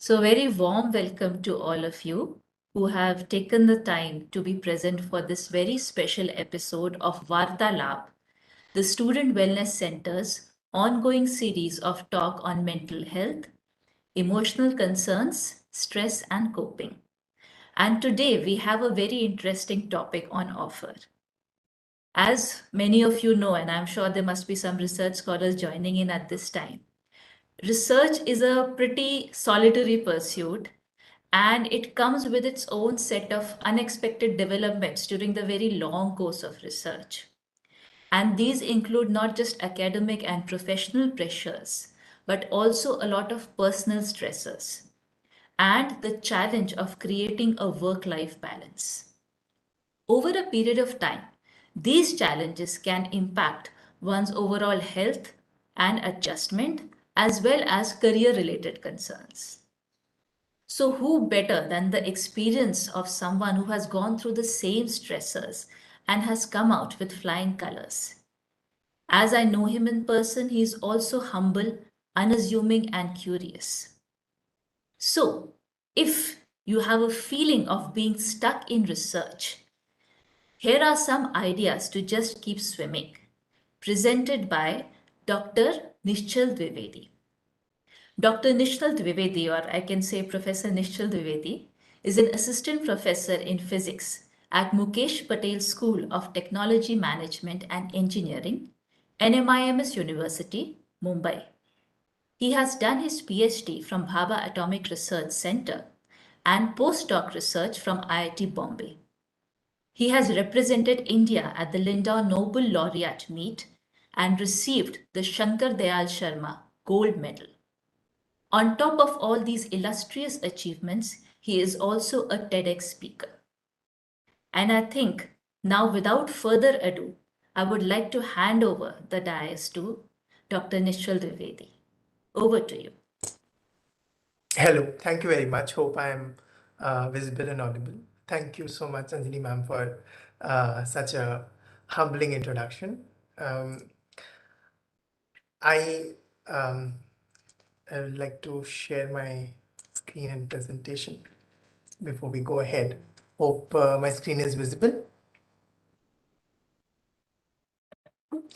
So, very warm welcome to all of you who have taken the time to be present for this very special episode of Vartalab, the Student Wellness Center's ongoing series of talk on mental health, emotional concerns, stress, and coping. And today we have a very interesting topic on offer. As many of you know, and I'm sure there must be some research scholars joining in at this time, research is a pretty solitary pursuit and it comes with its own set of unexpected developments during the very long course of research. And these include not just academic and professional pressures, but also a lot of personal stresses and the challenge of creating a work life balance. Over a period of time, these challenges can impact one's overall health and adjustment as well as career related concerns. So, who better than the experience of someone who has gone through the same stressors and has come out with flying colors? As I know him in person, he is also humble, unassuming, and curious. So, if you have a feeling of being stuck in research, here are some ideas to just keep swimming, presented by Dr. Nishchal Dwivedi. Dr. Nishchal Dwivedi, or I can say Professor Nishchal Dwivedi, is an assistant professor in physics at Mukesh Patel School of Technology Management and Engineering, NMIMS University, Mumbai. He has done his PhD from Bhabha Atomic Research Center and postdoc research from IIT Bombay. He has represented India at the Linda Nobel Laureate Meet and received the Shankar Dayal Sharma Gold Medal. On top of all these illustrious achievements, he is also a TEDx speaker. And I think now, without further ado, I would like to hand over the dais to Dr. Nishchal Dwivedi. Over to you. Hello, thank you very much. Hope I am visible and audible. Thank you so much, Anjali ma'am, for such a humbling introduction. Um, I, um, I would like to share my screen and presentation before we go ahead. Hope my screen is visible.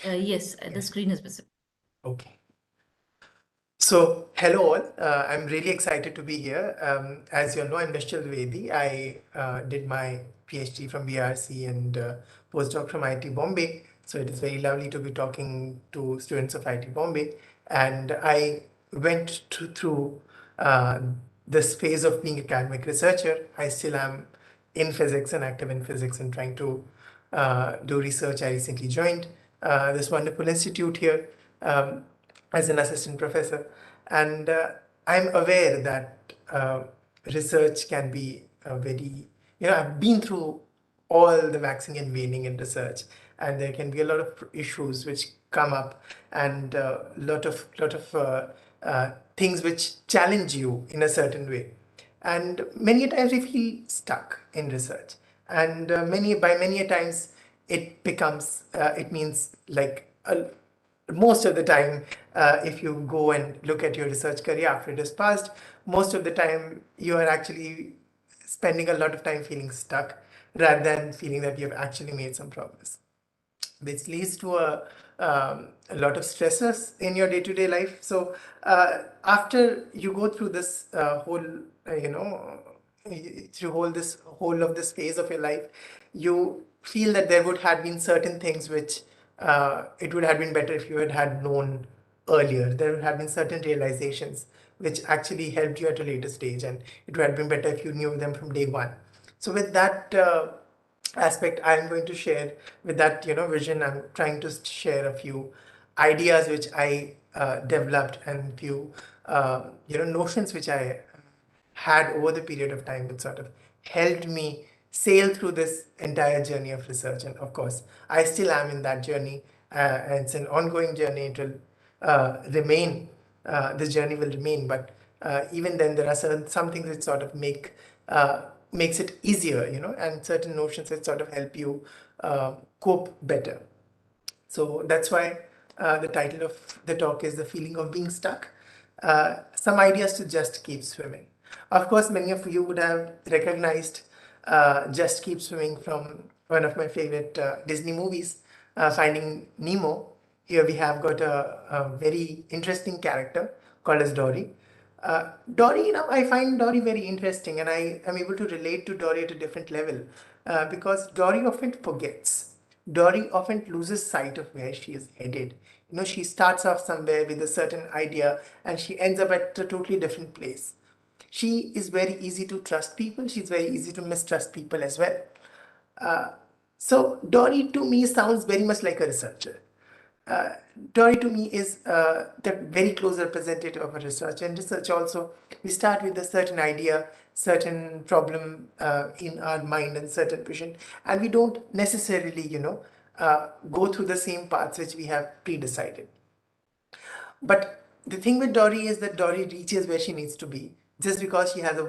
Yes, the screen is visible. Okay. So, hello all. I'm really excited to be here. As you all know, I'm Nishchal Dwivedi. I did my PhD from BARC and postdoc from IIT Bombay. So it is very lovely to be talking to students of IIT Bombay. And I went through this phase of being academic researcher. I still am in physics and active in physics and trying to do research. I recently joined this wonderful institute here. As an assistant professor. And I'm aware that research can be very, I've been through all the waxing and waning in research, and there can be a lot of issues which come up, and a lot of things which challenge you in a certain way. And many times we feel stuck in research, and many a times it becomes it means like most of the time, if you go and look at your research career after it is passed, most of the time you are actually spending a lot of time feeling stuck rather than feeling that you've actually made some progress. This leads to a lot of stresses in your day-to-day life. So after you go through this whole of this phase of your life, you feel that there would have been certain things which it would have been better if you had known earlier. There would have been certain realizations which actually helped you at a later stage, and it would have been better if you knew them from day one. So with that aspect, I'm going to share with that vision. I'm trying to share a few ideas which I developed and few notions which I had over the period of time, which sort of helped me sail through this entire journey of research. And of course, I still am in that journey, and it's an ongoing journey. It will remain. This journey will remain, but even then, there are some things that sort of makes it easier, and certain notions that sort of help you cope better. So that's why the title of the talk is The Feeling of Being Stuck. Some ideas to just keep swimming. Of course, many of you would have recognized Just Keep Swimming from one of my favorite Disney movies, Finding Nemo. Here we have got a very interesting character called as Dory. Dory, I find Dory very interesting, and I am able to relate to Dory at a different level because Dory often forgets. Dory often loses sight of where she is headed. She starts off somewhere with a certain idea and she ends up at a totally different place. She is very easy to trust people. She's very easy to mistrust people as well. Uh, so Dory to me sounds very much like a researcher. Uh, Dory to me is the very close representative of a researcher. And research also, we start with a certain idea, certain problem in our mind and certain vision, and we don't necessarily, go through the same paths which we have pre-decided. But the thing with Dory is that Dory reaches where she needs to be just because she has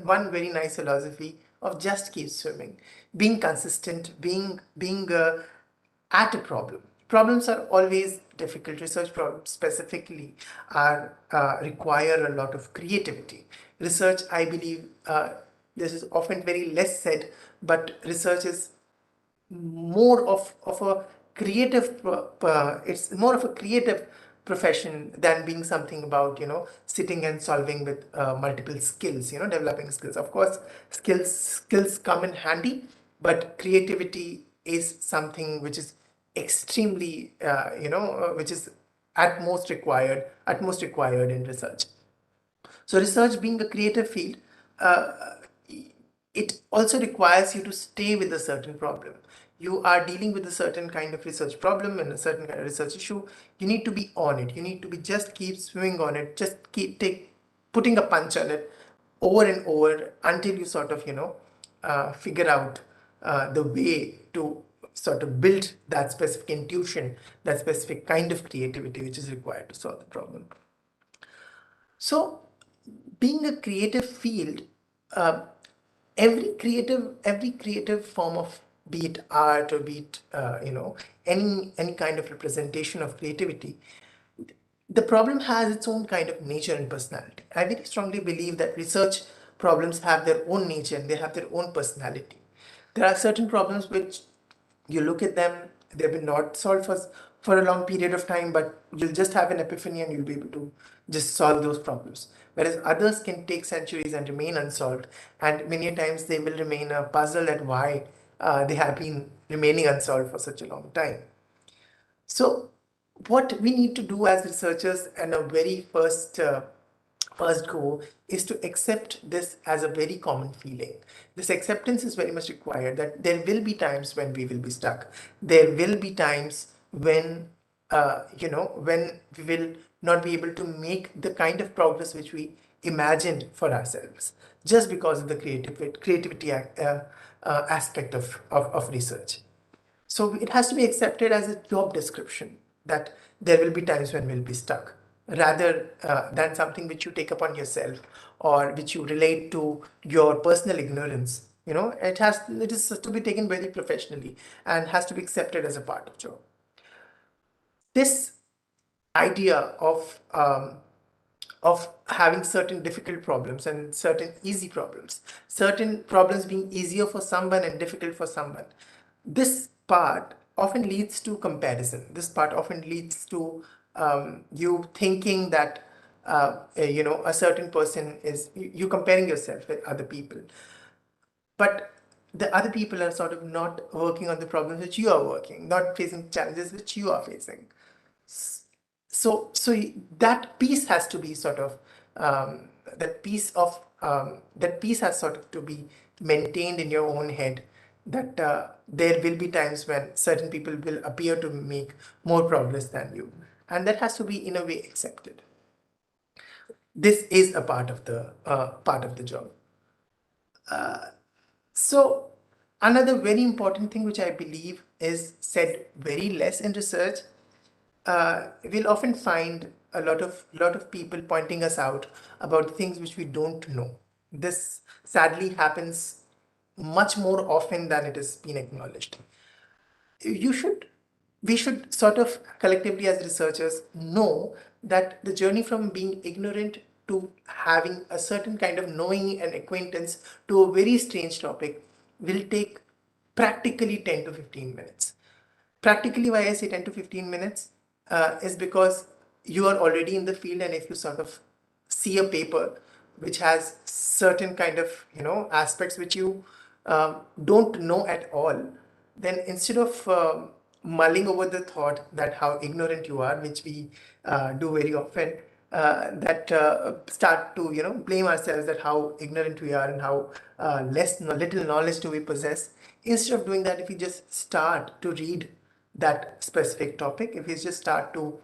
one very nice philosophy of just keep swimming, being consistent, being at a problem. Problems are always difficult. Research problems specifically are require a lot of creativity. Research, I believe, this is often very less said, but research is more of a creative it's more of a creative profession than being something about sitting and solving with multiple skills, developing skills. Of course, skills come in handy, but creativity is something which is extremely which is at most required in research. So research being a creative field, uh, it also requires you to stay with a certain problem. You are dealing with a certain kind of research problem and a certain kind of research issue. You need to be on it. You need to be just keep swimming on it, just keep putting a punch on it over and over until you sort of figure out the way to sort of build that specific intuition, that specific kind of creativity which is required to solve the problem. So, being a creative field, uh, every creative form of, be it art or be it any kind of representation of creativity, the problem has its own kind of nature and personality. I very strongly believe that research problems have their own nature and they have their own personality. There are certain problems which you look at them, they've been not solved for a long period of time, but you'll just have an epiphany and you'll be able to just solve those problems. Whereas others can take centuries and remain unsolved, and many times they will remain a puzzle at why they have been remaining unsolved for such a long time. So, what we need to do as researchers and a very first go is to accept this as a very common feeling. This acceptance is very much required that there will be times when we will be stuck. There will be times when when we will not be able to make the kind of progress which we imagined for ourselves just because of the creativity aspect of research. So it has to be accepted as a job description that there will be times when we'll be stuck, rather than something which you take upon yourself or which you relate to your personal ignorance. It is to be taken very professionally and has to be accepted as a part of job. This idea of having certain difficult problems and certain easy problems, certain problems being easier for someone and difficult for someone. This part often leads to comparison. This part often leads to you thinking that a certain person is you comparing yourself with other people, but the other people are sort of not working on the problems which you are working, not facing challenges which you are facing. So that piece has to be sort of that piece has sort of to be maintained in your own head, that there will be times when certain people will appear to make more progress than you, and that has to be in a way accepted. This is a part of the job. So another very important thing which I believe is said very less in research, we'll often find a lot of people pointing us out about things which we don't know. This sadly happens much more often than it has been acknowledged. You should We should sort of collectively as researchers know that the journey from being ignorant to having a certain kind of knowing and acquaintance to a very strange topic will take practically 10 to 15 minutes. Practically, why I say 10 to 15 minutes is because you are already in the field, and if you sort of see a paper which has certain kind of aspects which you don't know at all, then instead of mulling over the thought that how ignorant you are, which we do very often, that start to blame ourselves that how ignorant we are and how little knowledge do we possess. Instead of doing that, if we just start to read that specific topic, if we just start to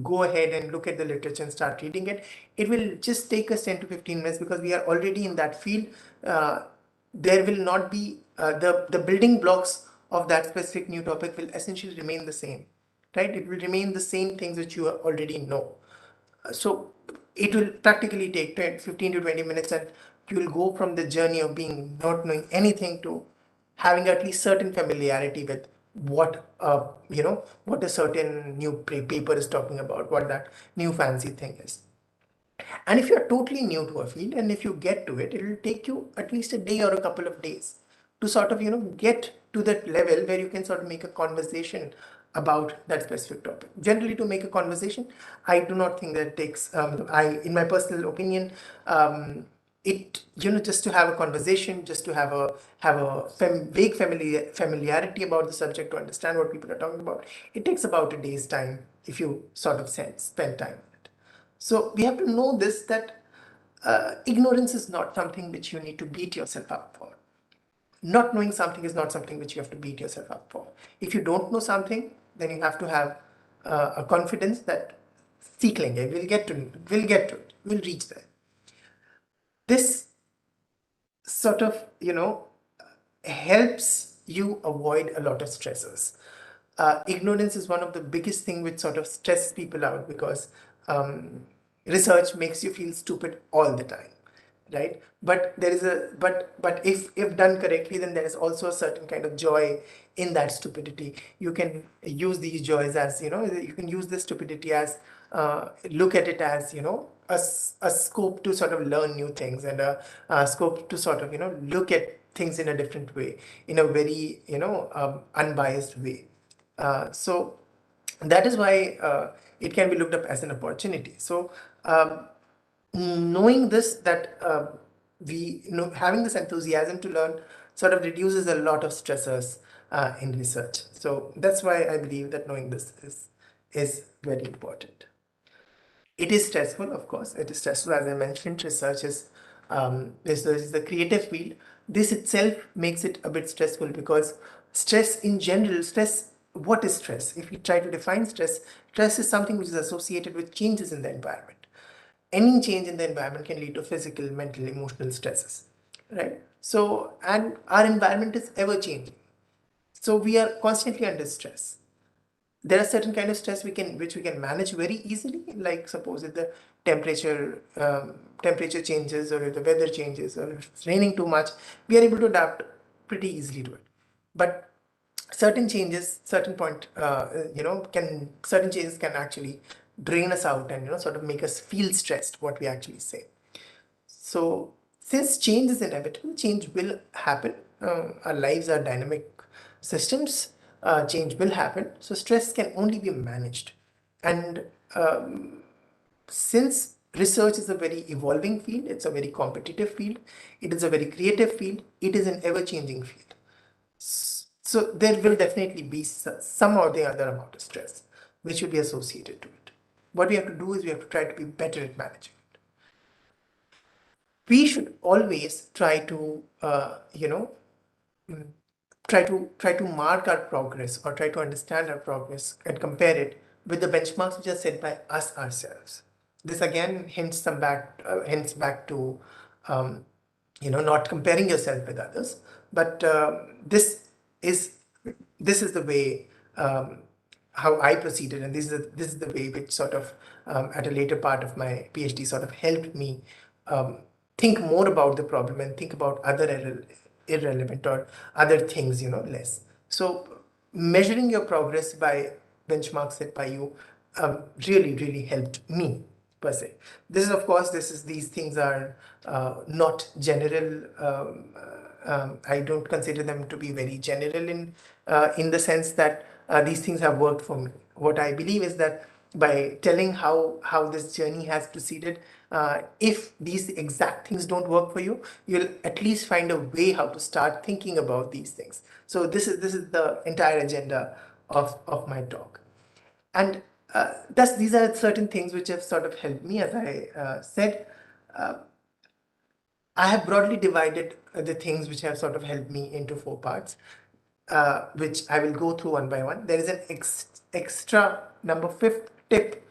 go ahead and look at the literature and start reading it, it will just take us 10 to 15 minutes because we are already in that field. There will not be the building blocks of that specific new topic will essentially remain the same, right? It will remain the same things which you already know. So it will practically take 15 to 20 minutes, and you will go from the journey of being not knowing anything to having at least certain familiarity with what what a certain new paper is talking about, what that new fancy thing is. And if you're totally new to a field and if you get to it, it will take you at least a day or a couple of days to sort of get to that level where you can sort of make a conversation about that specific topic. Generally, to make a conversation, I do not think that it takes in my personal opinion, it just to have a conversation, just to have a vague familiarity about the subject, to understand what people are talking about, it takes about a day's time if you sort of spend time on it. So we have to know this, that ignorance is not something which you need to beat yourself up for. Not knowing something is not something which you have to beat yourself up for. If you don't know something, then you have to have a confidence that seekling, we'll get to it, we'll reach there. This sort of helps you avoid a lot of stressors. Ignorance is one of the biggest thing which sort of stresses people out, because research makes you feel stupid all the time, right? But there is but if done correctly, then there is also a certain kind of joy in that stupidity. You can use these joys as you can use this stupidity as look at it as a scope to sort of learn new things, and a scope to sort of look at things in a different way, in a very unbiased way. So that is why it can be looked up as an opportunity. So knowing this, that having this enthusiasm to learn sort of reduces a lot of stressors in research. So that's why I believe that knowing this is very important. It is stressful, of course. It is stressful, as I mentioned. Research is the creative field. This itself makes it a bit stressful, because stress in general, what is stress? If we try to define stress, stress is something which is associated with changes in the environment. Any change in the environment can lead to physical, mental, emotional stresses, right? So, and our environment is ever changing. So we are constantly under stress. There are certain kind of stress which we can manage very easily, like suppose if the temperature changes, or if the weather changes, or if it's raining too much, we are able to adapt pretty easily to it. But certain changes, certain changes can actually drain us out and sort of make us feel stressed, what we actually say. So since change is inevitable, change will happen. Our lives are dynamic systems. Change will happen. So stress can only be managed. And since research is a very evolving field, it's a very competitive field, it is a very creative field, it is an ever-changing field. So there will definitely be some or the other amount of stress which will be associated to it. What we have to do is we have to try to be better at managing it. We should always try to try to mark our progress, or try to understand our progress and compare it with the benchmarks which are set by us ourselves. This again hints back to not comparing yourself with others, but this is the way how I proceeded, and this is the way which sort of at a later part of my PhD sort of helped me think more about the problem and think about other irrelevant or other things less. So measuring your progress by benchmarks set by you really helped me. per se. This is, of course, these things are not general. I don't consider them to be very general in the sense that these things have worked for me. What I believe is that by telling how this journey has proceeded, if these exact things don't work for you, you'll at least find a way how to start thinking about these things. So this is the entire agenda of my talk. And these are certain things which have sort of helped me. As I said, I have broadly divided the things which have sort of helped me into four parts, which I will go through one by one. There is an extra number fifth tip,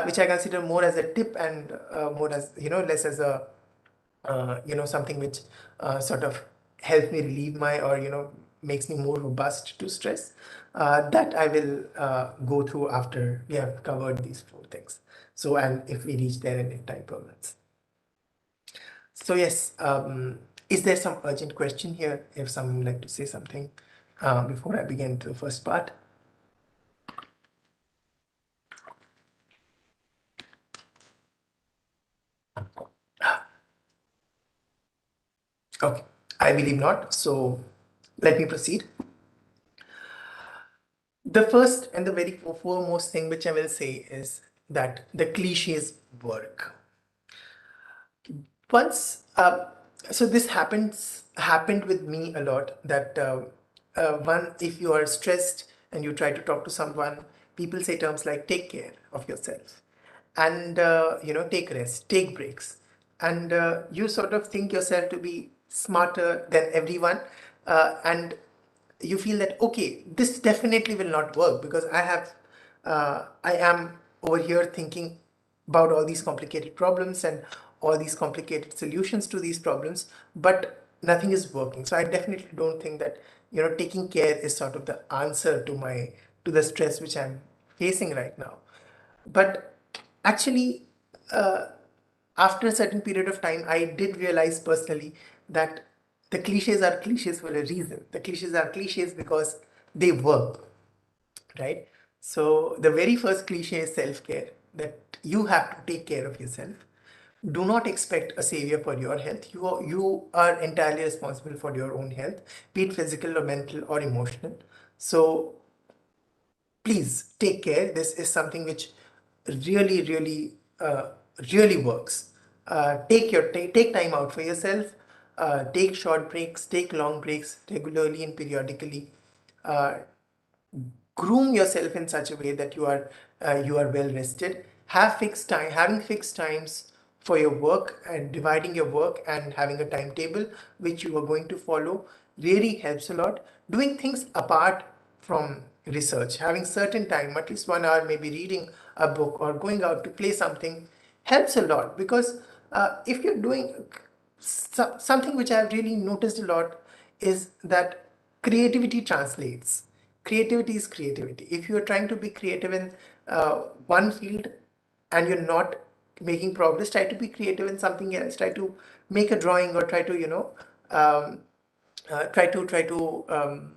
which I consider more as a tip and more as, less as a, something which sort of helps me relieve my, or, makes me more robust to stress. That I will go through after we have covered these four things. So, and if we reach there in time permits. So yes, is there some urgent question here? If someone would like to say something before I begin to the first part. Okay, I believe not. So let me proceed. The first and the very foremost thing which I will say is that the cliches work. Once, so this happened with me a lot. That one, if you are stressed and you try to talk to someone, people say terms like "take care of yourself," and take rest, take breaks, and you sort of think yourself to be smarter than everyone, and you feel that, okay, this definitely will not work because I am over here thinking about all these complicated problems and all these complicated solutions to these problems, but nothing is working. So I definitely don't think that, taking care is sort of the answer to the stress which I'm facing right now. But actually, after a certain period of time, I did realize personally that the cliches are cliches for a reason. The cliches are cliches because they work, right? So the very first cliche is self-care, that you have to take care of yourself. Do not expect a savior for your health. You are entirely responsible for your own health, be it physical or mental or emotional. So please take care. This is something which really, really, really works. Take time out for yourself. Take short breaks, take long breaks regularly and periodically. Uh, Groom yourself in such a way that you are well rested. Having fixed times for your work and dividing your work and having a timetable which you are going to follow really helps a lot. Doing things apart from research, having certain time, at least 1 hour, maybe reading a book or going out to play something, helps a lot. Because if you're doing something which I've really noticed a lot is that creativity translates. Creativity is creativity. If you're trying to be creative in one field and you're not making progress, try to be creative in something else. Try to make a drawing, or try to, um,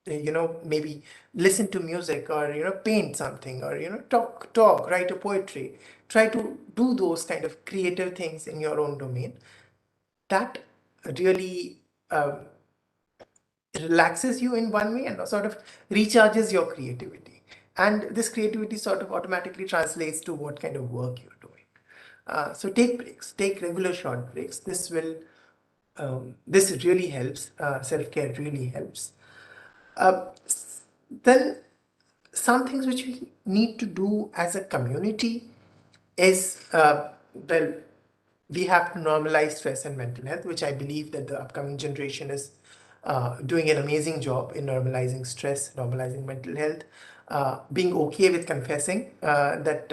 maybe listen to music, or paint something, or talk, write a poetry. Try to do those kind of creative things in your own domain. That really relaxes you in one way and sort of recharges your creativity. And this creativity sort of automatically translates to what kind of work you're doing. So take breaks, take regular short breaks. This really helps. Self-care really helps. Uh, then some things which we need to do as a community is, well, we have to normalize stress and mental health, which I believe that the upcoming generation is doing an amazing job in normalizing stress, normalizing mental health, being okay with confessing that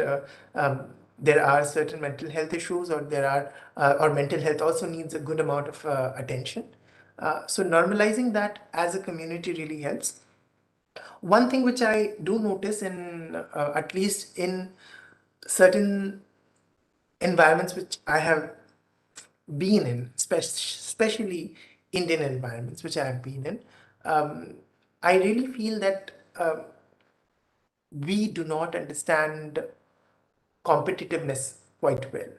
there are certain mental health issues, or or mental health also needs a good amount of attention. So normalizing that as a community really helps. One thing which I do notice in, at least in certain environments which I have been in, especially Indian environments which I have been in, I really feel that we do not understand competitiveness quite well.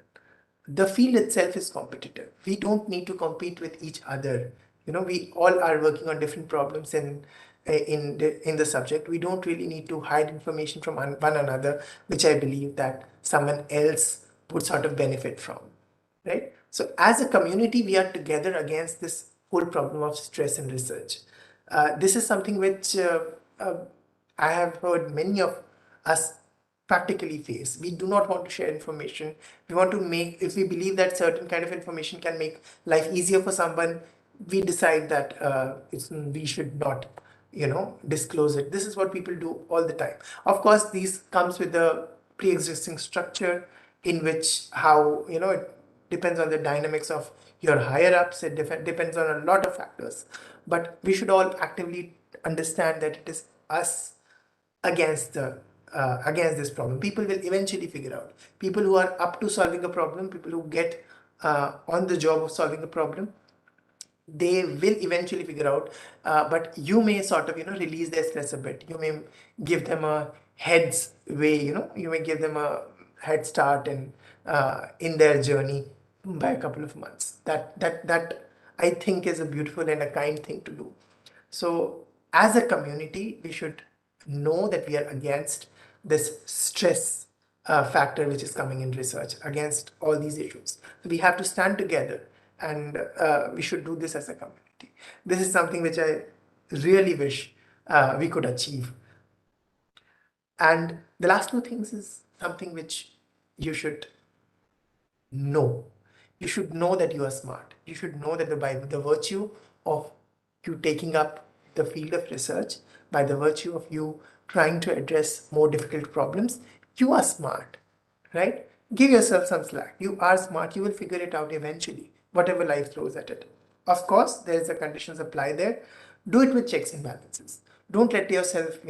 The field itself is competitive. We don't need to compete with each other. We all are working on different problems in the subject. We don't really need to hide information from one another, which I believe that someone else would sort of benefit from, right? So as a community, we are together against this whole problem of stress in research. This is something which uh, I have heard many of us practically face. We do not want to share information. We want to make, if we believe that certain kind of information can make life easier for someone, we decide that we should not, disclose it. This is what people do all the time. Of course, these comes with the pre-existing structure in which how, it depends on the dynamics of your higher ups. It depends on a lot of factors. But we should all actively understand that it is us against the against this problem. People will eventually figure out. People who are up to solving a problem, people who get on the job of solving a problem, they will eventually figure out. But you may sort of release their stress a bit. You may give them a heads way. You may give them a head start in their journey by a couple of months. That I think is a beautiful and a kind thing to do. So as a community, we should know that we are against this stress factor which is coming in research, against all these issues. So we have to stand together, and we should do this as a community. This is something which I really wish we could achieve. And the last two things is something which you should know. You should know that you are smart. You should know that by the virtue of you taking up the field of research, by the virtue of you trying to address more difficult problems, you are smart, right? Give yourself some slack. You are smart. You will figure it out eventually, whatever life throws at it. Of course, there is a conditions apply there. Do it with checks and balances. Don't let yourself,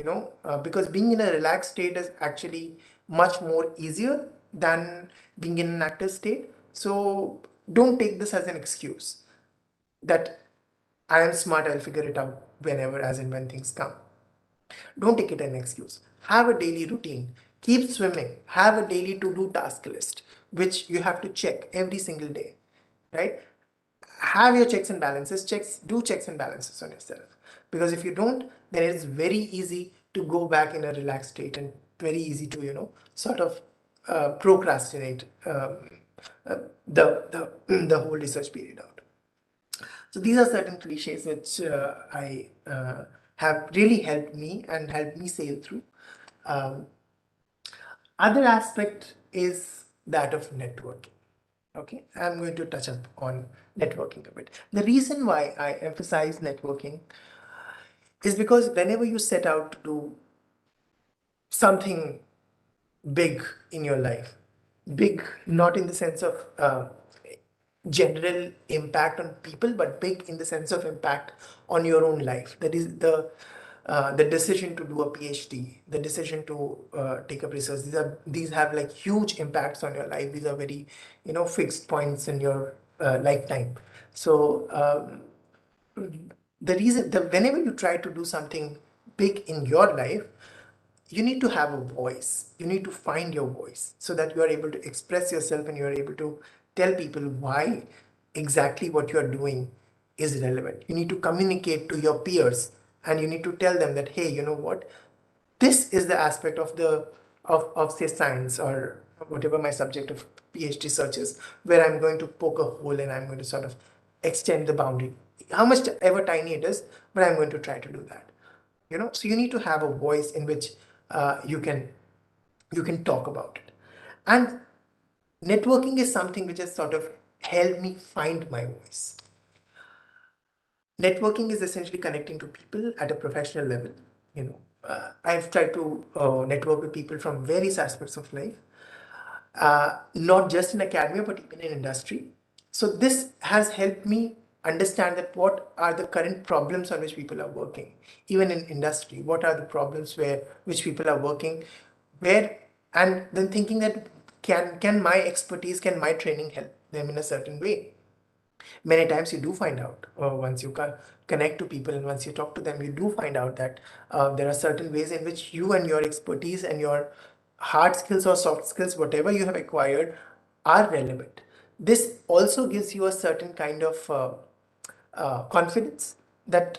because being in a relaxed state is actually much more easier than being in an active state. So don't take this as an excuse that I am smart, I'll figure it out whenever, as and when things come. Don't take it as an excuse. Have a daily routine. Keep swimming. Have a daily to-do task list, which you have to check every single day, right? Have your checks and balances. Do checks and balances on yourself. Because if you don't, then it is very easy to go back in a relaxed state, and very easy to, sort of procrastinate uh, the whole research period out. So these are certain cliches which I have really helped me and helped me sail through. Um, Other aspect is that of networking. Okay, I'm going to touch up on networking a bit. The reason why I emphasize networking is because whenever you set out to do something big in your life, big not in the sense of general impact on people, but big in the sense of impact on your own life. That is the decision to do a PhD, the decision to take up research. These have like huge impacts on your life. These are very fixed points in your lifetime. So the reason that whenever you try to do something big in your life, you need to have a voice. You need to find your voice so that you are able to express yourself, and you are able to tell people why exactly what you are doing is relevant. You need to communicate to your peers, and you need to tell them that, hey, you know what, this is the aspect of the of say science or whatever my subject of PhD search is, where I'm going to poke a hole and I'm going to sort of extend the boundary, how much ever tiny it is, but I'm going to try to do that. So you need to have a voice in which you can talk about it. And networking is something which has sort of helped me find my voice. Networking is essentially connecting to people at a professional level. I've tried to network with people from various aspects of life, not just in academia, but even in industry. So this has helped me understand that what are the current problems on which people are working, even in industry. What are the problems which people are working, where, and then thinking that can my expertise, can my training help them in a certain way. Many times you do find out once you connect to people and once you talk to them, you do find out that there are certain ways in which you and your expertise and your hard skills or soft skills, whatever you have acquired, are relevant. This also gives you a certain kind of confidence that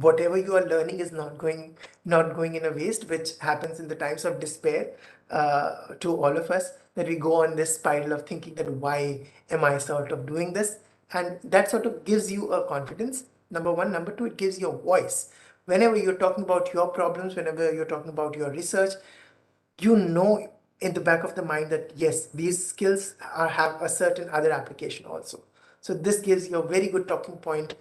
whatever you are learning is not going in a waste, which happens in the times of despair to all of us, that we go on this spiral of thinking that why am I sort of doing this, and that sort of gives you a confidence, number one. Number two, it gives you a voice. Whenever you're talking about your problems, whenever you're talking about your research, you know in the back of the mind that yes, these skills have a certain other application also. So this gives you a very good talking point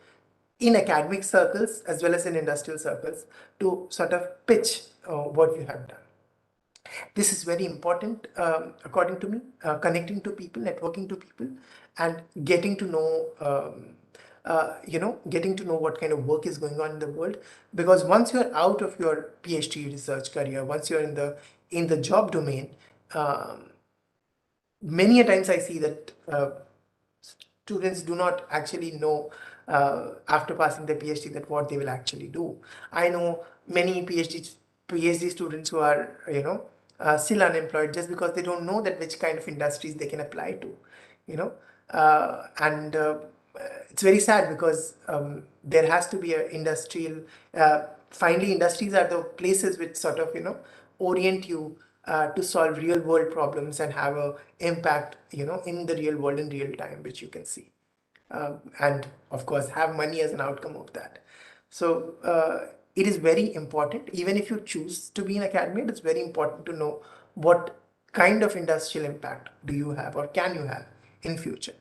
in academic circles as well as in industrial circles to sort of pitch what you have done. This is very important, according to me, connecting to people, networking to people, and getting to know, getting to know what kind of work is going on in the world. Because once you're out of your PhD research career, once you're in the job domain, um, many a times I see that students do not actually know after passing their PhD that what they will actually do. I know many PhD students who are still unemployed just because they don't know that which kind of industries they can apply to, you know, and it's very sad because there has to be a industrial. Finally, industries are the places which sort of orient you to solve real world problems and have a impact in the real world in real time, which you can see, and of course have money as an outcome of that. So it is very important, even if you choose to be in academia, it's very important to know what kind of industrial impact do you have or can you have in future.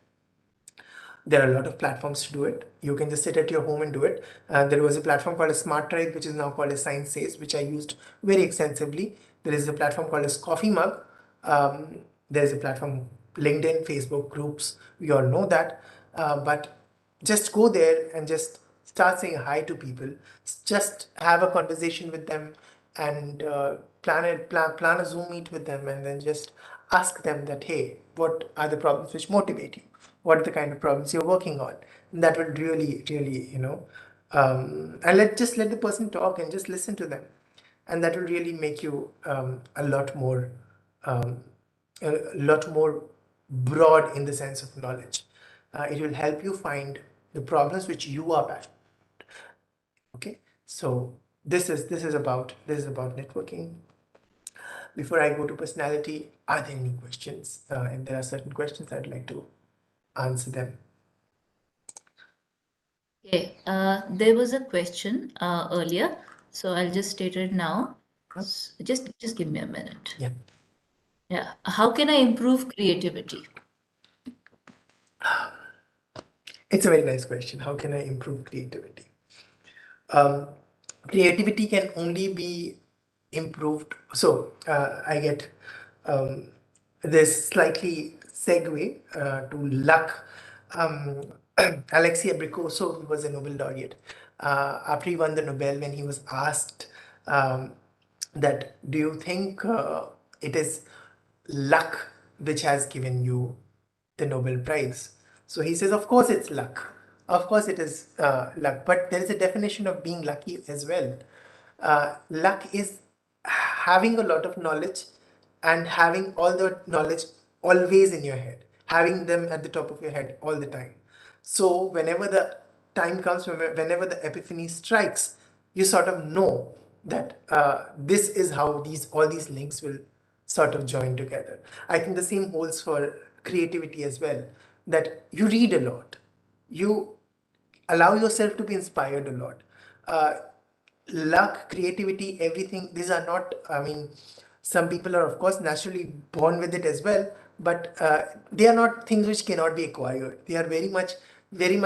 There are a lot of platforms to do it. You can just sit at your home and do it. There was a platform called a Smart Tribe, which is now called as Science Says, which I used very extensively. There is a platform called as Coffee Mug. There is a platform, LinkedIn, Facebook groups. We all know that. But just go there and just start saying hi to people. Just have a conversation with them and plan a Zoom meet with them, and then just ask them that, hey, what are the problems which motivate you? What are the kind of problems you're working on? And that will really, really, and let the person talk and just listen to them, and that will really make you um, a lot more broad in the sense of knowledge. It will help you find the problems which you are passionate. Okay, so this is about networking. Before I go to personality, are there any questions? And there are certain questions I'd like to answer them. Okay, there was a question earlier, so I'll just state it now. Just give me a minute. Yeah. Yeah, how can I improve creativity? It's a very nice question. How can I improve creativity? Um, Creativity can only be improved. So I get this slightly segue to luck. Alexei Abricoso, who was a Nobel laureate, after he won the Nobel, when he was asked that, do you think it is luck which has given you the Nobel Prize? So he says, of course it's luck. Of course it is luck, but there is a definition of being lucky as well. Luck is having a lot of knowledge and having all the knowledge always in your head, having them at the top of your head all the time. So whenever the time comes, whenever the epiphany strikes, you sort of know that this is how all these links will sort of join together. I think the same holds for creativity as well, that you read a lot, you allow yourself to be inspired a lot. Uh, Luck, creativity, everything, these are not, I mean, some people are, of course, naturally born with it as well, but they are not things which cannot be acquired. They are very much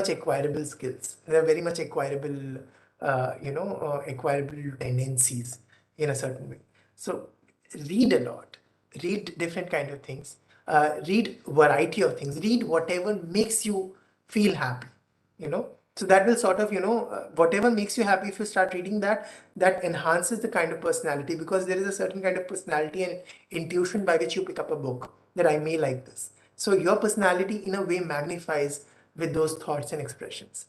acquirable skills. They are very much acquirable, acquirable tendencies in a certain way. So read a lot, read different kind of things, read variety of things, read whatever makes you feel happy, so that will sort of whatever makes you happy. If you start reading that, that enhances the kind of personality, because there is a certain kind of personality and intuition by which you pick up a book that I may like this. So your personality in a way magnifies with those thoughts and expressions.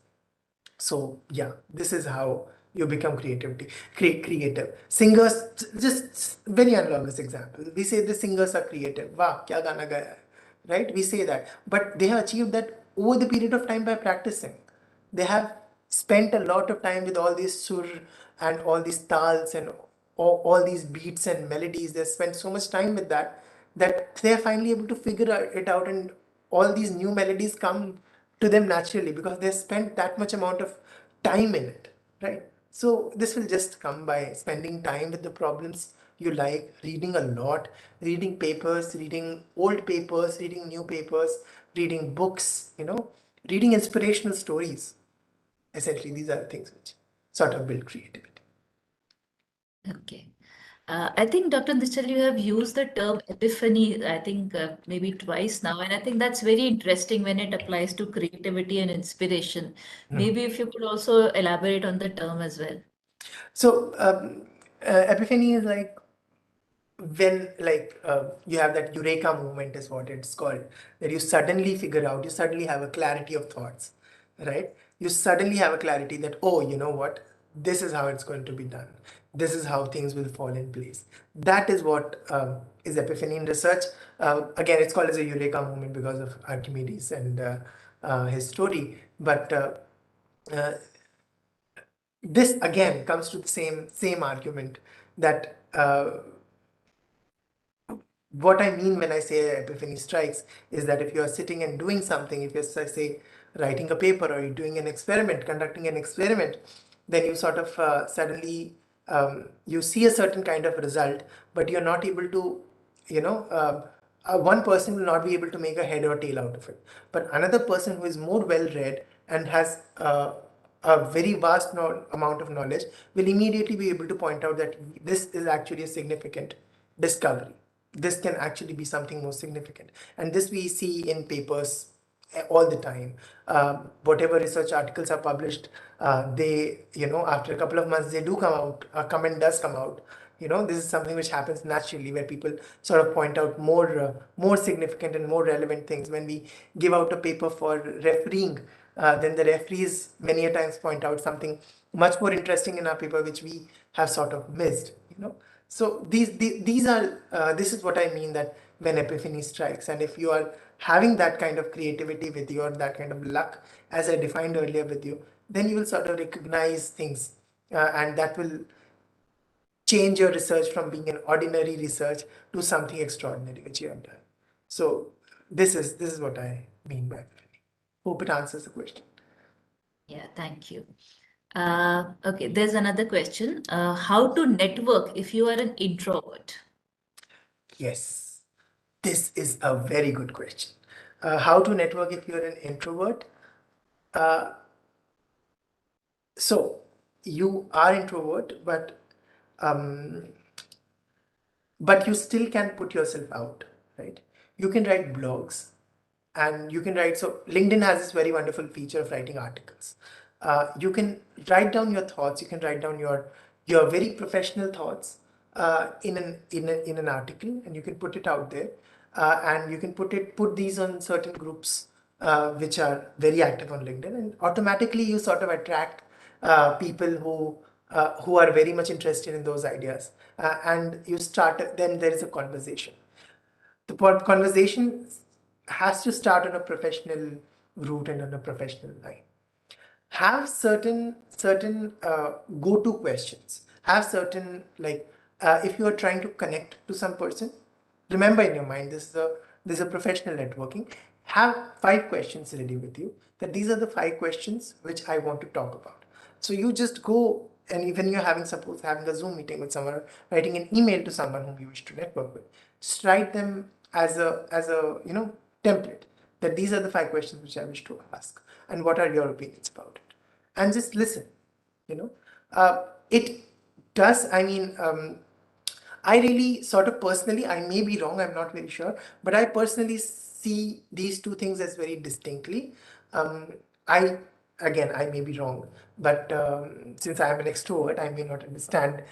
So yeah, this is how you become creative. Singers, just very analogous example. We say the singers are creative. Wow, kya gana gaya hai, right? We say that, but they have achieved that over the period of time by practicing. They have spent a lot of time with all these sur and all these tals and all these beats and melodies. They spent so much time with that they are finally able to figure it out, and all these new melodies come to them naturally because they spent that much amount of time in it, right? So this will just come by spending time with the problems you like, reading a lot, reading papers, reading old papers, reading new papers, reading books, reading inspirational stories. Essentially, these are the things which sort of build creativity. Okay. I think, Dr. Nishchal, you have used the term epiphany, I think maybe twice now, and I think that's very interesting when it applies to creativity and inspiration. Maybe if you could also elaborate on the term as well. So, epiphany is like when you have that eureka moment is what it's called, that you suddenly figure out, you suddenly have a clarity of thoughts, right? You suddenly have a clarity that, oh, you know what, this is how it's going to be done, this is how things will fall in place. That is what is epiphany in research. Again, it's called as a eureka moment because of Archimedes and his story, but uh, this again comes to the same argument that what I mean when I say epiphany strikes is that if you are sitting and doing something, if you're, say, writing a paper or you're doing an experiment, conducting an experiment, then you sort of suddenly you see a certain kind of result, but you're not able to, one person will not be able to make a head or tail out of it. But another person who is more well read and has a very vast amount of knowledge will immediately be able to point out that this is actually a significant discovery. This can actually be something more significant. And this we see in papers all the time. Whatever research articles are published, they, after a couple of months, they do come out, a comment does come out. This is something which happens naturally where people sort of point out more significant and more relevant things. When we give out a paper for refereeing, then the referees many a times point out something much more interesting in our paper which we have sort of missed. So these are this is what I mean, that when epiphany strikes, and if you are having that kind of creativity with you or that kind of luck, as I defined earlier with you, then you will sort of recognize things, and that will change your research from being an ordinary research to something extraordinary which you have done. So this is what I mean by epiphany. Hope it answers the question. Yeah, thank you. Okay, there's another question. How to network if you are an introvert? Yes, this is a very good question. How to network if you're an introvert? Uh, so you are introvert, um, but you still can put yourself out, right? You can write blogs, and you can write. So LinkedIn has this very wonderful feature of writing articles. You can write down your thoughts. You can write down your very professional thoughts in an article, and you can put it out there, and you can put these on certain groups which are very active on LinkedIn, and automatically you sort of attract people who are very much interested in those ideas, and you start. Then there is a conversation. The conversation has to start on a professional route and on a professional line. Have certain go-to questions. Have certain, like, if you are trying to connect to some person, remember in your mind, this is a professional networking. Have 5 questions ready with you, that these are the 5 questions which I want to talk about. So you just go, and even you're suppose having a Zoom meeting with someone, or writing an email to someone whom you wish to network with, just write them as a template, that these are the 5 questions which I wish to ask, and what are your opinions about it, and just listen. You know, it does. I mean, I really sort of personally, I may be wrong, I'm not very sure, but I personally see these two things as very distinctly. I Again, I may be wrong, but since I am an extrovert, I may not understand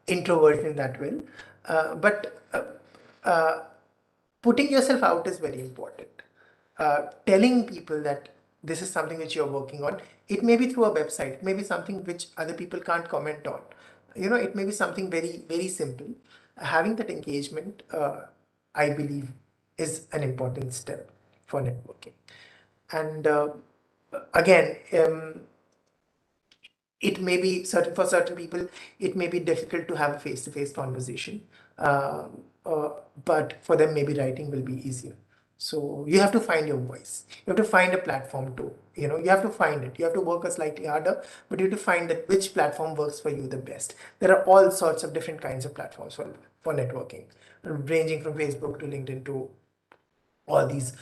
introversion in that way. But putting yourself out is very important. Telling people that this is something which you're working on. It may be through a website, it may be something which other people can't comment on. It may be something very, very simple. Having that engagement, I believe, is an important step for networking. And again, it may be for certain people, it may be difficult to have a face-to-face conversation, uh, but for them, maybe writing will be easier. So you have to find your voice. You have to find a platform too. You have to find it. You have to work a slightly harder, but you have to find that which platform works for you the best. There are all sorts of different kinds of platforms for networking, ranging from Facebook to LinkedIn to all these,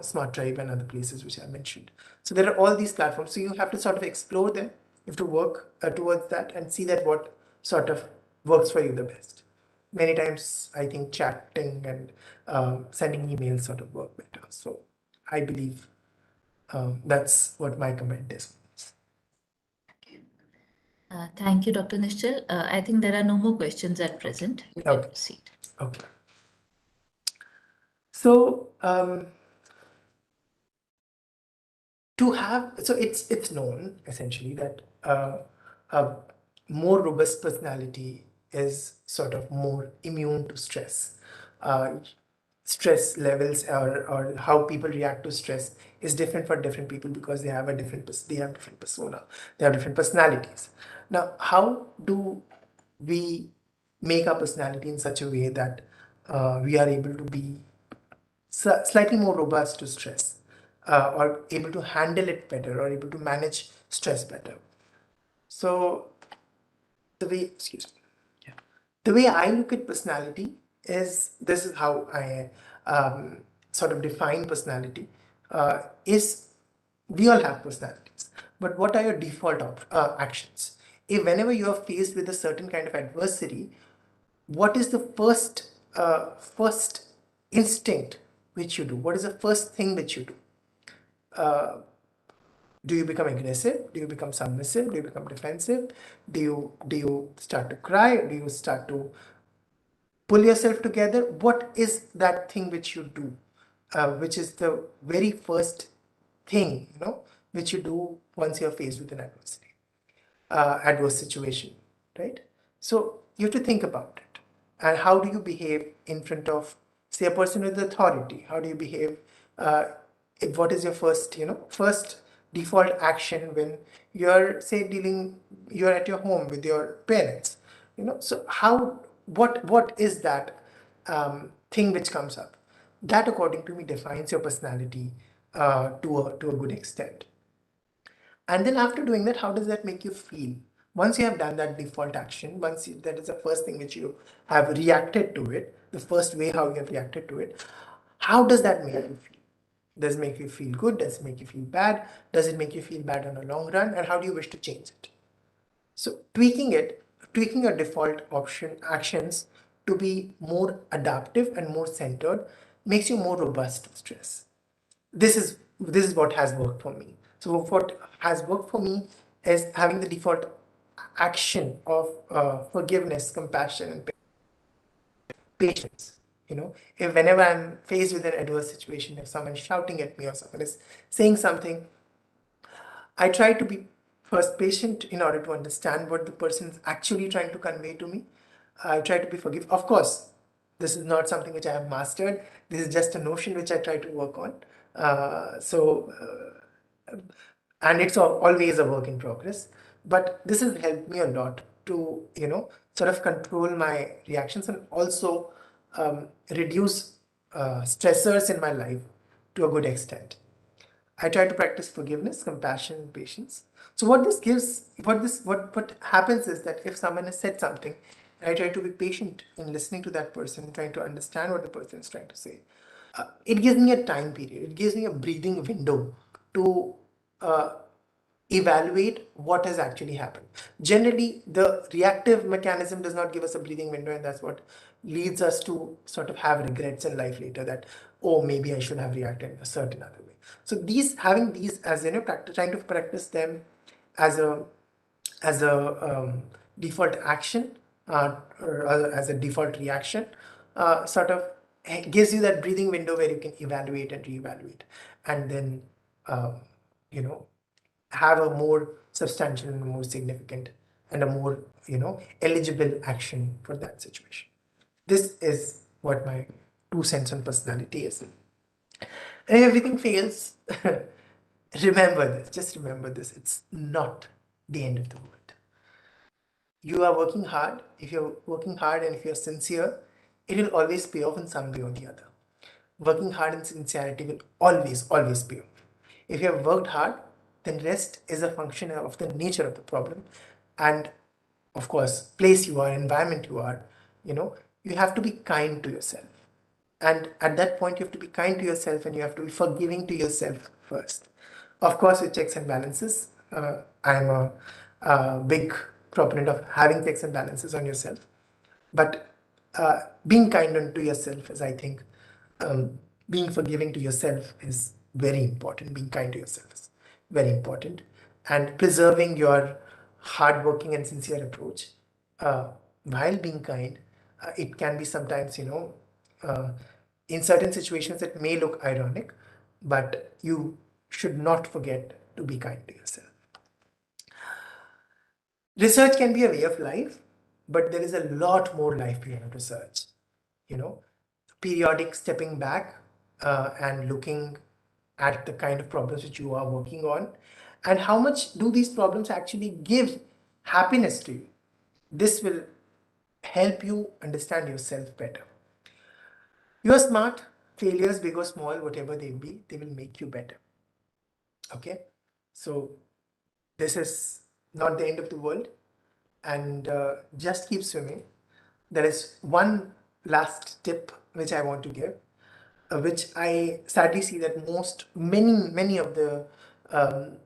Smart Tribe and other places which I mentioned. So there are all these platforms. So you have to sort of explore them. You have to work towards that and see that what sort of works for you the best. Many times, I think chatting and sending emails sort of work better. So I believe that's what my comment is. Thank you, Dr. Nishchal. I think there are no more questions at present. We can Okay. proceed. Okay. So it's known essentially that a more robust personality is sort of more immune to stress. Uh, Stress levels or how people react to stress is different for different people because they have different persona, they have different personalities. Now, how do we make our personality in such a way that we are able to be slightly more robust to stress, or able to handle it better, or able to manage stress better? So excuse me, yeah. The way I look at personality is, this is how I sort of define personality, is we all have personalities, but what are your default actions? If whenever you are faced with a certain kind of adversity, what is the first instinct which you do? What is the first thing which you do? Do you become aggressive? Do you become submissive? Do you become defensive? Do you start to cry? Do you start to pull yourself together? What is that thing which you do, which is the very first thing which you do once you're faced with an adverse situation, right? So you have to think about it. And how do you behave in front of, say, a person with authority? How do you behave? Uh, what is your first default action when you're, say, you're at your home with your parents? So what is that thing which comes up? That, according to me, defines your personality to a good extent. And then after doing that, how does that make you feel? Once you have done that default action, that is the first thing which you have reacted to it, the first way how you have reacted to it, how does that make you feel? Does it make you feel good? Does it make you feel bad? Does it make you feel bad on a long run? And how do you wish to change it? So tweaking your default actions to be more adaptive and more centered makes you more robust to stress. This is what has worked for me. So what has worked for me is having the default action of forgiveness, compassion, and patience. If whenever I'm faced with an adverse situation, if someone is shouting at me or someone is saying something, I try to be first patient in order to understand what the person is actually trying to convey to me. I try to be forgiving. Of course, this is not something which I have mastered. This is just a notion which I try to work on. And it's always a work in progress. But this has helped me a lot to, sort of control my reactions and also reduce stressors in my life to a good extent. I try to practice forgiveness, compassion, and patience. So what happens is that if someone has said something, I try to be patient in listening to that person, trying to understand what the person is trying to say. It gives me a time period. It gives me a breathing window to uh, evaluate what has actually happened. Generally, the reactive mechanism does not give us a breathing window, and that's what leads us to sort of have regrets in life later that, oh, maybe I should have reacted in a certain other way. So having these as trying to practice them as a default action, or as a default reaction, sort of gives you that breathing window where you can evaluate and reevaluate, and then uh, you know, have a more substantial and more significant and a more, eligible action for that situation. This is what my 2 cents on personality is. And if everything fails, remember this, just remember this, it's not the end of the world. You are working hard. If you're working hard and if you're sincere, it will always pay off in some way or the other. Working hard and sincerity will always, always pay off. If you have worked hard, then rest is a function of the nature of the problem. And of course, place you are, environment you are, you have to be kind to yourself. And at that point, you have to be kind to yourself and you have to be forgiving to yourself first. Of course, with checks and balances, I'm a big proponent of having checks and balances on yourself. But being kind to yourself is, I think, being forgiving to yourself is very important. Being kind to yourself is very important. And preserving your hardworking and sincere approach while being kind, it can be sometimes, uh, in certain situations, it may look ironic, but you should not forget to be kind to yourself. Research can be a way of life, but there is a lot more life beyond research. You know, periodic stepping back and looking at the kind of problems which you are working on, and how much do these problems actually give happiness to you. This will help you understand yourself better. You are smart. Failures, big or small, whatever they be, they will make you better. Okay, so this is not the end of the world, and just keep swimming. There is one last tip which I want to give, which I sadly see that many of the um,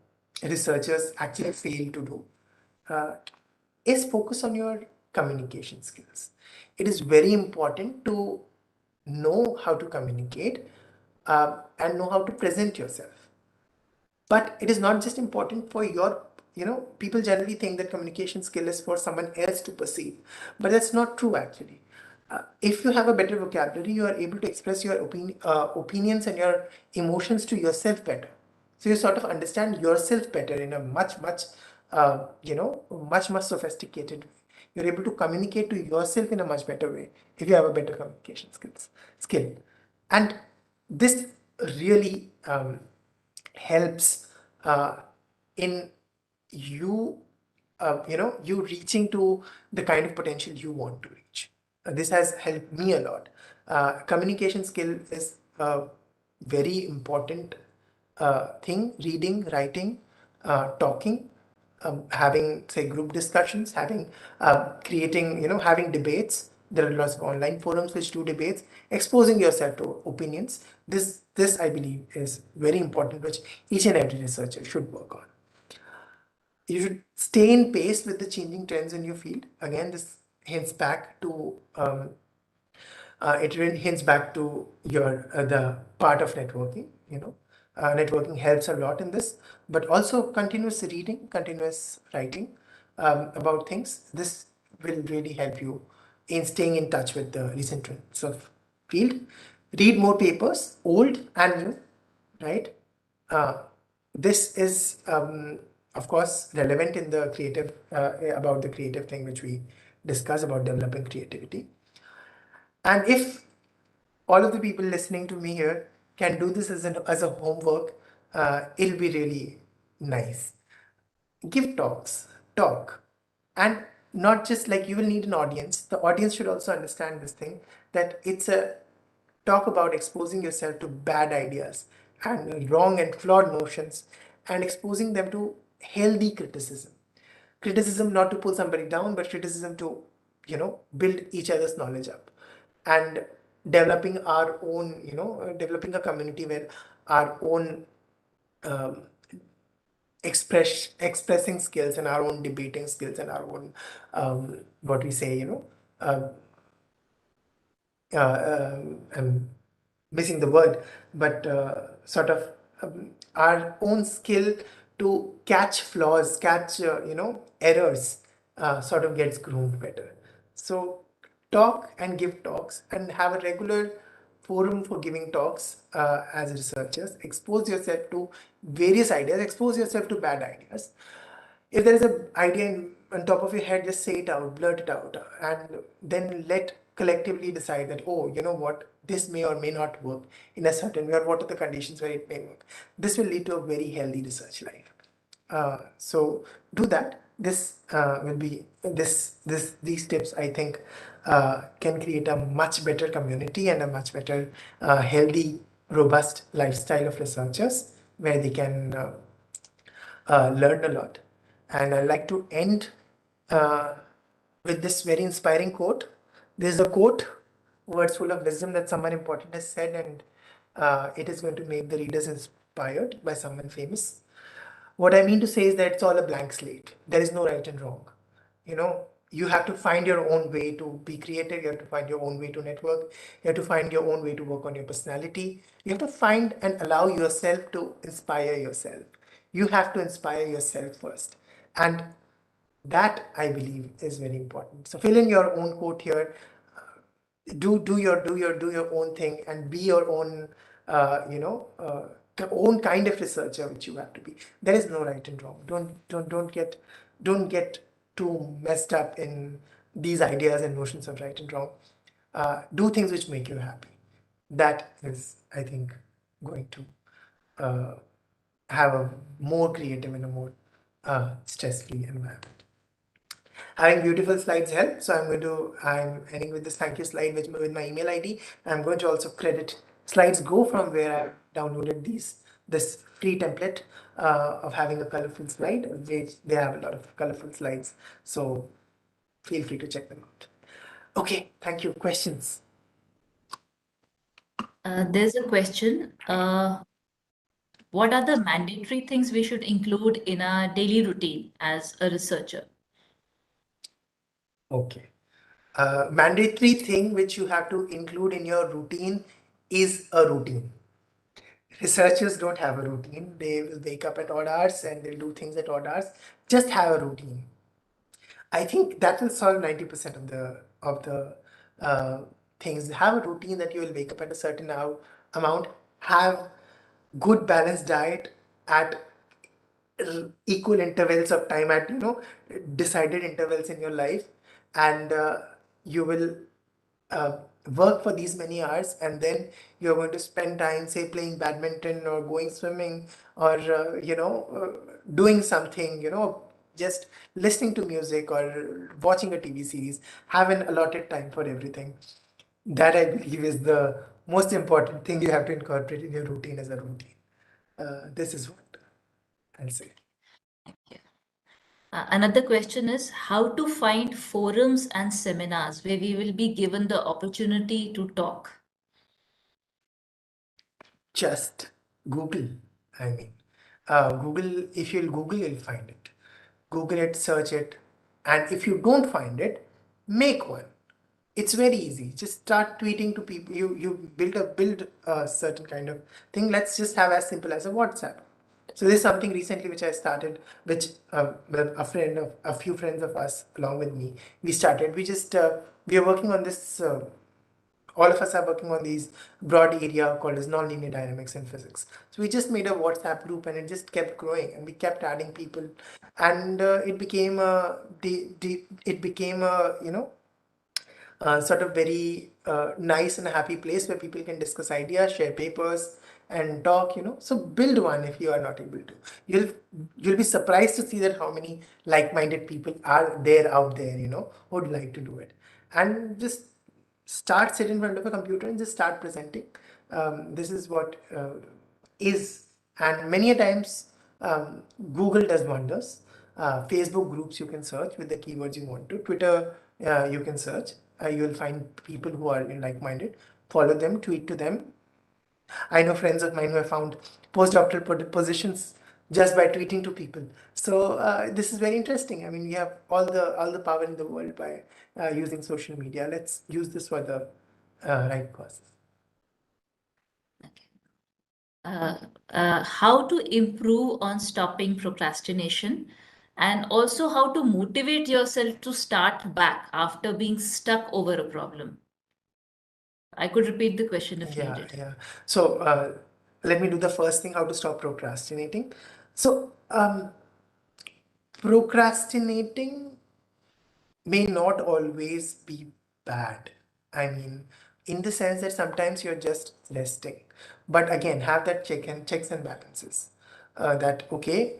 researchers actually fail to do, uh, is focus on your communication skills. It is very important to know how to communicate and know how to present yourself. But it is not just important for your, people generally think that communication skill is for someone else to perceive, but that's not true actually. If you have a better vocabulary, you are able to express your opinions and your emotions to yourself better. So you sort of understand yourself better in a much sophisticated way. You're able to communicate to yourself in a much better way if you have a better communication skill. And this really helps in you you reaching to the kind of potential you want to reach. This has helped me a lot. Communication skill is a very important thing. Reading, writing, talking, having, say, group discussions, having creating, having debates. There are lots of online forums which do debates, exposing yourself to opinions. This I believe is very important, which each and every researcher should work on. You should stay in pace with the changing trends in your field. Again, this hints back to it really hints back to your the part of networking. Networking helps a lot in this, but also continuous reading, continuous writing about things. This will really help you in staying in touch with the recent trends of field. Read more papers, old and new, right? Uh, this is, of course, relevant in the creative, about the creative thing which we discuss about developing creativity. And if all of the people listening to me here can do this as a homework, it'll be really nice. Give talks, talk, and not just like you will need an audience. The audience should also understand this thing, that it's a talk about exposing yourself to bad ideas and wrong and flawed notions and exposing them to healthy criticism. Criticism not to pull somebody down, but criticism to, build each other's knowledge up, and developing our own, developing a community where our own um, expressing skills and our own debating skills and our own what we say, uh, I'm missing the word, but sort of our own skill to catch flaws, catch errors, sort of gets groomed better. So talk and give talks and have a regular forum for giving talks as researchers. Expose yourself to various ideas, expose yourself to bad ideas. If there is an idea on top of your head, just say it out, blurt it out, and then let collectively decide that, oh, you know what, this may or may not work in a certain way, or what are the conditions where it may work. This will lead to a very healthy research life. So do that. This will be these tips, I think, can create a much better community and a much better healthy, robust lifestyle of researchers where they can learn a lot. And I'd like to end uh, with this very inspiring quote. This is a quote, words full of wisdom that someone important has said, and it is going to make the readers inspired by someone famous. What I mean to say is that it's all a blank slate. There is no right and wrong. You know, you have to find your own way to be creative. You have to find your own way to network. You have to find your own way to work on your personality. You have to find and allow yourself to inspire yourself. You have to inspire yourself first. And that, I believe, is very important. So fill in your own quote here. Do your own thing and be your own own kind of researcher, which you have to be. There is no right and wrong. Don't get too messed up in these ideas and notions of right and wrong. Do things which make you happy. That is, I think, going to uh, have a more creative and a more stress-free environment. Having beautiful slides help. So I'm ending with this thank you slide with my email ID. I'm going to also credit Slides Go, from where I've downloaded this free template of having a colorful slide. They have a lot of colorful slides. So feel free to check them out. Okay, thank you. Questions? There's a question. What are the mandatory things we should include in our daily routine as a researcher? Okay. Mandatory thing which you have to include in your routine is a routine. Researchers don't have a routine. They will wake up at odd hours and they'll do things at odd hours. Just have a routine. I think that will solve 90% of the things. Have a routine that you will wake up at a certain amount. Have good balanced diet at equal intervals of time, at decided intervals in your life, and you will uh, work for these many hours, and then you're going to spend time, say, playing badminton or going swimming, or doing something, just listening to music or watching a TV series. Have an allotted time for everything. That, I believe, is the most important thing you have to incorporate in your routine as a routine. This is what I'll say. Thank you. Another question is how to find forums and seminars where we will be given the opportunity to talk. Just Google. I mean, Google, if you'll Google, you'll find it. Google it, search it, and if you don't find it, make one. It's very easy. Just start tweeting to people. You build a certain kind of thing. Let's just have as simple as a WhatsApp. So this is something recently which I started, which a few friends of us along with me, we started. We are working on this. All of us are working on these broad area called as nonlinear dynamics and physics. So we just made a WhatsApp group, and it just kept growing, and we kept adding people, and it became it became a sort of very nice and happy place where people can discuss ideas, share papers, and talk. So build one if you are not able to. You'll be surprised to see that how many like-minded people are there out there. Who would like to do it, and just start sit in front of a computer and just start presenting. This is what is, and many a times Google does wonders. Facebook groups you can search with the keywords you want to. Twitter you can search. You will find people who are like-minded. Follow them, tweet to them. I know friends of mine who have found postdoctoral positions just by tweeting to people. So this is very interesting. I mean, we have all the power in the world by using social media. Let's use this for the right causes. Uh, how to improve on stopping procrastination, and also how to motivate yourself to start back after being stuck over a problem. I could repeat the question if Yeah, needed. yeah. So let me do the first thing, how to stop procrastinating. So procrastinating may not always be bad. I mean, in the sense that sometimes you're just resting. But again, have that checks and balances. That okay,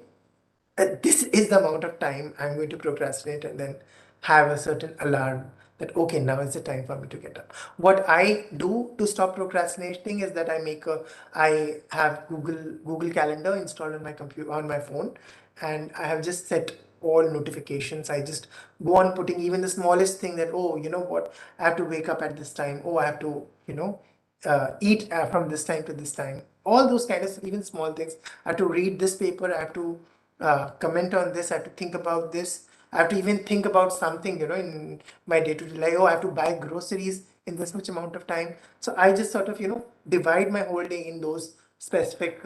this is the amount of time I'm going to procrastinate, and then have a certain alarm that okay, now is the time for me to get up. What I do to stop procrastinating is that I have Google Calendar installed on my computer, on my phone, and I have just set all notifications. I just go on putting even the smallest thing that, oh, you know what, I have to wake up at this time. Oh, I have to, eat from this time to this time. All those kind of even small things. I have to read this paper. I have to comment on this. I have to think about this. I have to even think about something, in my day-to-day life. Oh, I have to buy groceries in this much amount of time. So I just sort of, divide my whole day in those specific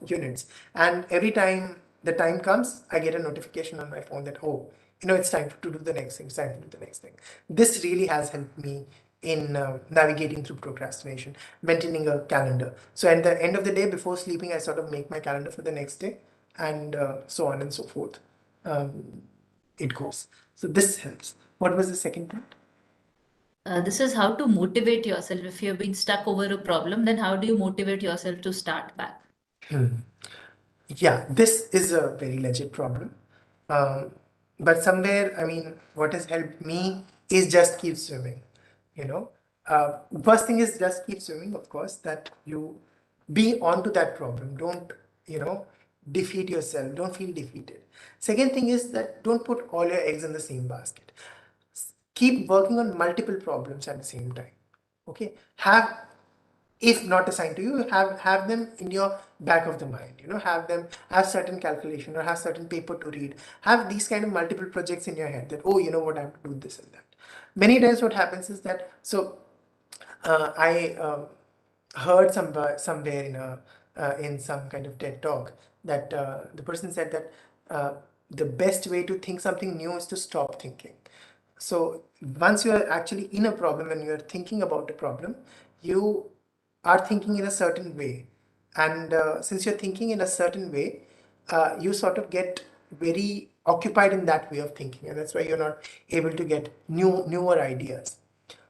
units, and every time the time comes, I get a notification on my phone that, oh, it's time to do the next thing, it's time to do the next thing. This really has helped me in navigating through procrastination, maintaining a calendar. So at the end of the day, before sleeping, I sort of make my calendar for the next day, and so on and so forth. It goes. So this helps. What was the second point? This is how to motivate yourself. If you've been stuck over a problem, then how do you motivate yourself to start back? Yeah, this is a very legit problem. Um, but somewhere, I mean, what has helped me is just keep swimming. You know, first thing is just keep swimming, of course, that you be onto that problem. Don't, you know, defeat yourself. Don't feel defeated. Second thing is that don't put all your eggs in the same basket. Keep working on multiple problems at the same time. Okay, have, if not assigned to you, have them in your back of the mind. Have them, have certain calculation or have certain paper to read, have these kind of multiple projects in your head that, oh, you know what, I have to do this and that. Many times what happens is that, so I heard somewhere in some kind of TED talk that the person said that the best way to think something new is to stop thinking. So once you are actually in a problem and you are thinking about a problem, you are thinking in a certain way. And since you're thinking in a certain way, you sort of get very occupied in that way of thinking. And that's why you're not able to get newer ideas.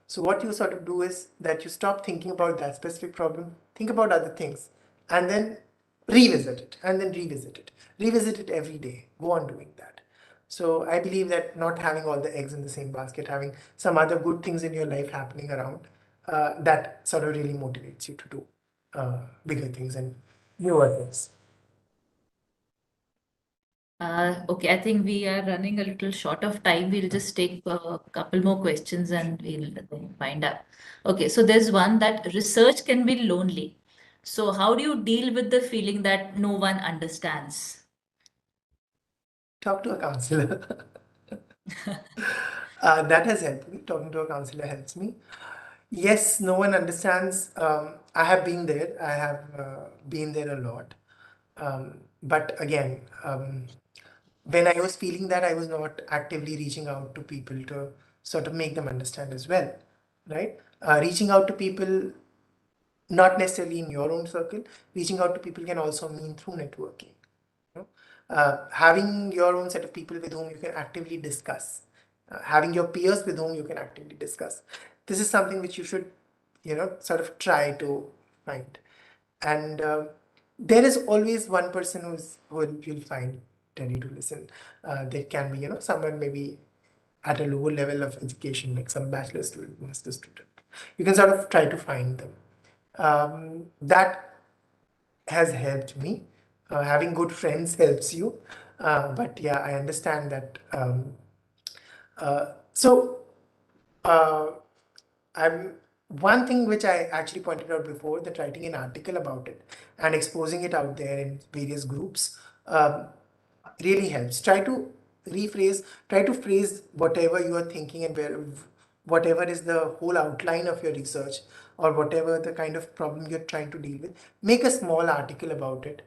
So what you sort of do is that you stop thinking about that specific problem, think about other things, and then revisit it, and then revisit it. Revisit it every day. Go on doing that. So I believe that not having all the eggs in the same basket, having some other good things in your life happening around, that sort of really motivates you to do bigger things and newer things. Okay, I think we are running a little short of time. We'll just take a couple more questions and we'll then find out. Okay, so there's one that research can be lonely. So how do you deal with the feeling that no one understands? Talk to a counselor. That has helped me. Talking to a counselor helps me. Yes, no one understands. I have been there. I have been there a lot. But again, when I was feeling that, I was not actively reaching out to people to sort of make them understand as well, right? Reaching out to people, not necessarily in your own circle, reaching out to people can also mean through networking. You know? Having your own set of people with whom you can actively discuss, having your peers with whom you can actively discuss. This is something which you should, sort of try to find. And there is always one person who you'll find ready to listen. They can be, someone maybe at a lower level of education, like some bachelor student, master student. You can sort of try to find them. That has helped me. Having good friends helps you. But yeah, I understand that. So uh, I'm one thing which I actually pointed out before, that writing an article about it and exposing it out there in various groups really helps. Try to phrase whatever you are thinking, and whatever is the whole outline of your research, or whatever the kind of problem you're trying to deal with. Make a small article about it,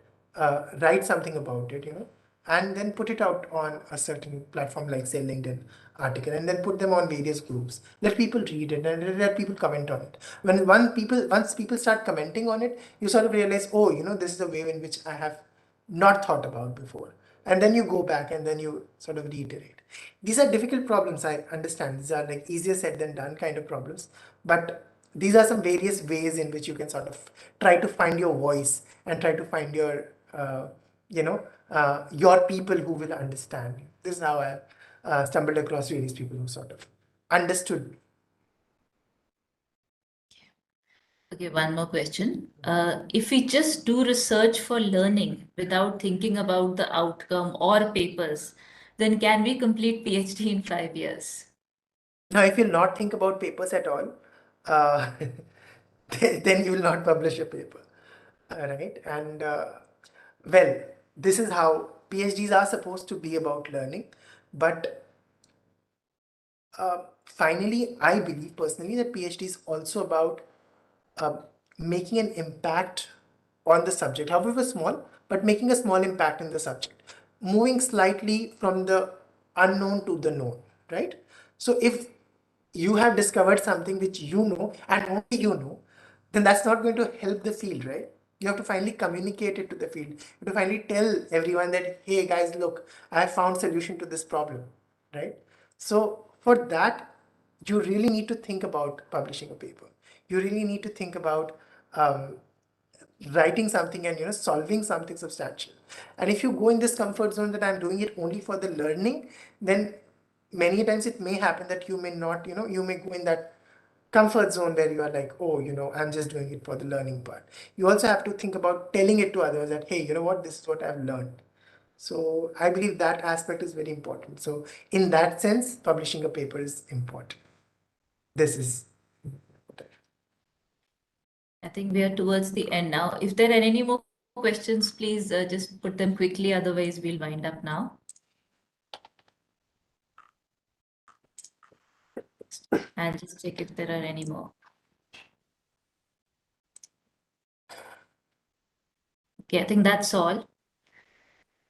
write something about it, and then put it out on a certain platform like say LinkedIn, article and then put them on various groups. Let people read it and let people comment on it. Once people start commenting on it, you sort of realize, oh, this is a way in which I have not thought about before. And then you go back and then you sort of reiterate. These are difficult problems, I understand. These are like easier said than done kind of problems. But these are some various ways in which you can sort of try to find your voice and try to find your people who will understand you. This is how I stumbled across various people who sort of understood. Okay, one more question. If we just do research for learning without thinking about the outcome or papers, then can we complete PhD in 5 years? Now, if you'll not think about papers at all, uh, then you will not publish a paper, right? And well, this is how PhDs are supposed to be about learning, but finally, I believe personally that PhD is also about uh, making an impact on the subject, however small, but making a small impact in the subject, moving slightly from the unknown to the known, right? So if you have discovered something which you know and only you know, then that's not going to help the field, right? You have to finally communicate it to the field. You have to finally tell everyone that, hey guys, look, I have found solution to this problem, right? So for that, you really need to think about publishing a paper. You really need to think about um, writing something and solving something substantial. And if you go in this comfort zone that I'm doing it only for the learning, then many times it may happen that you may not, you may go in that comfort zone where you are like, oh, I'm just doing it for the learning part. You also have to think about telling it to others that, hey, you know what, this is what I've learned. So I believe that aspect is very important. So in that sense, publishing a paper is important. This is I think we are towards the end now. If there are any more questions, please just put them quickly. Otherwise, we'll wind up now. I'll just check if there are any more. Okay, I think that's all.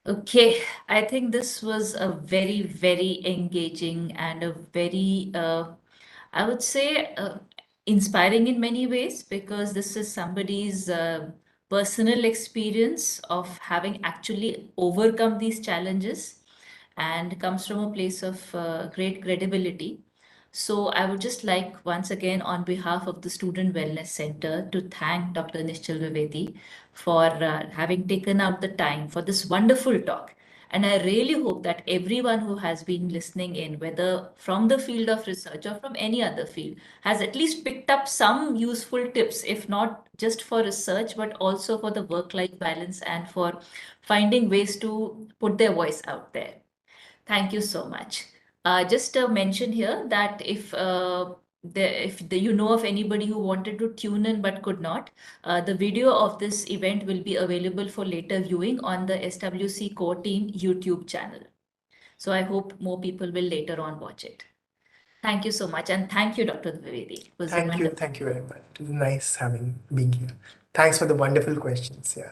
Okay, I think this was a very, very engaging and a very, I would say, inspiring in many ways, because this is somebody's personal experience of having actually overcome these challenges and comes from a place of great credibility. So I would just like once again on behalf of the Student Wellness Center to thank Dr. Nishchal Dwivedi for having taken out the time for this wonderful talk. And I really hope that everyone who has been listening in, whether from the field of research or from any other field, has at least picked up some useful tips, if not just for research, but also for the work-life balance and for finding ways to put their voice out there. Thank you so much. Just a mention here that if you know of anybody who wanted to tune in but could not, the video of this event will be available for later viewing on the SWC Core Team YouTube channel. So I hope more people will later on watch it. Thank you so much, and thank you, Dr. Dwivedi. It was thank you wonderful. very much. It was nice being here. Thanks for the wonderful questions. Yeah.